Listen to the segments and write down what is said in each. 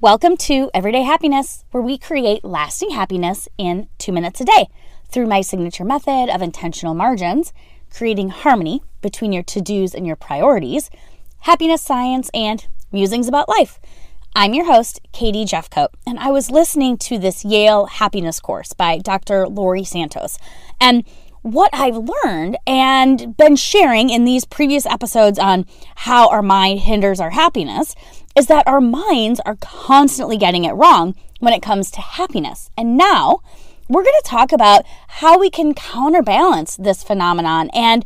Welcome to Everyday Happiness, where we create lasting happiness in 2 minutes a day through my signature method of intentional margins, creating harmony between your to-dos and your priorities, happiness science, and musings about life. I'm your host, Katie Jeffcoat, and I was listening to this Yale happiness course by Dr. Laurie Santos. And what I've learned and been sharing in these previous episodes on how our mind hinders our happiness is that our minds are constantly getting it wrong when it comes to happiness. And now we're going to talk about how we can counterbalance this phenomenon and,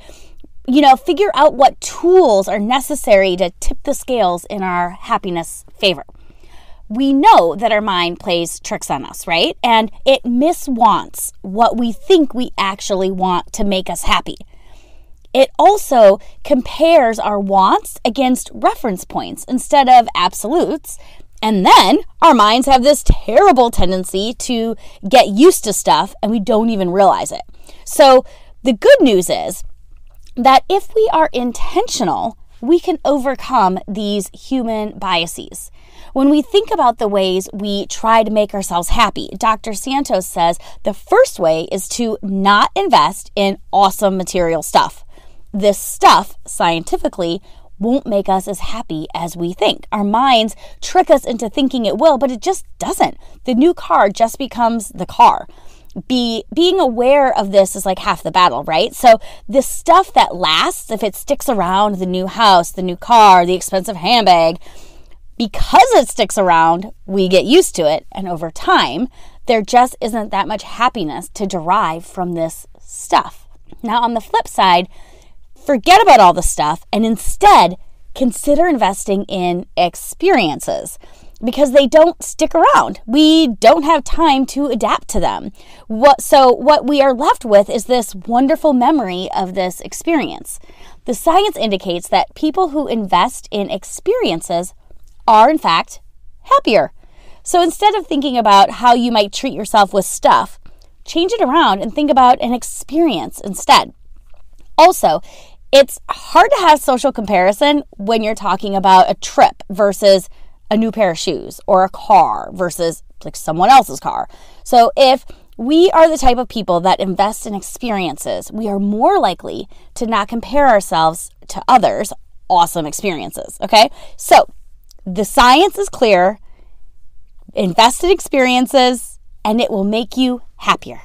figure out what tools are necessary to tip the scales in our happiness favor. We know that our mind plays tricks on us, right? And it miswants what we think we actually want to make us happy. It also compares our wants against reference points instead of absolutes. And then our minds have this terrible tendency to get used to stuff and we don't even realize it. So the good news is that if we are intentional, we can overcome these human biases. When we think about the ways we try to make ourselves happy, Dr. Santos says the first way is to not invest in awesome material stuff. This stuff, scientifically, won't make us as happy as we think. Our minds trick us into thinking it will, but it just doesn't. The new car just becomes the car. Being aware of this is like half the battle, right? So this stuff that lasts, if it sticks around, the new house, the new car, the expensive handbag, because it sticks around, we get used to it. And over time, there just isn't that much happiness to derive from this stuff. Now, on the flip side, forget about all the stuff and instead consider investing in experiences because they don't stick around. We don't have time to adapt to them. What we are left with is this wonderful memory of this experience. The science indicates that people who invest in experiences are, in fact, happier. So instead of thinking about how you might treat yourself with stuff, change it around and think about an experience instead. Also, it's hard to have social comparison when you're talking about a trip versus a new pair of shoes or a car versus like someone else's car. So if we are the type of people that invest in experiences, we are more likely to not compare ourselves to others' awesome experiences, okay? So the science is clear. Invest in experiences and it will make you happier.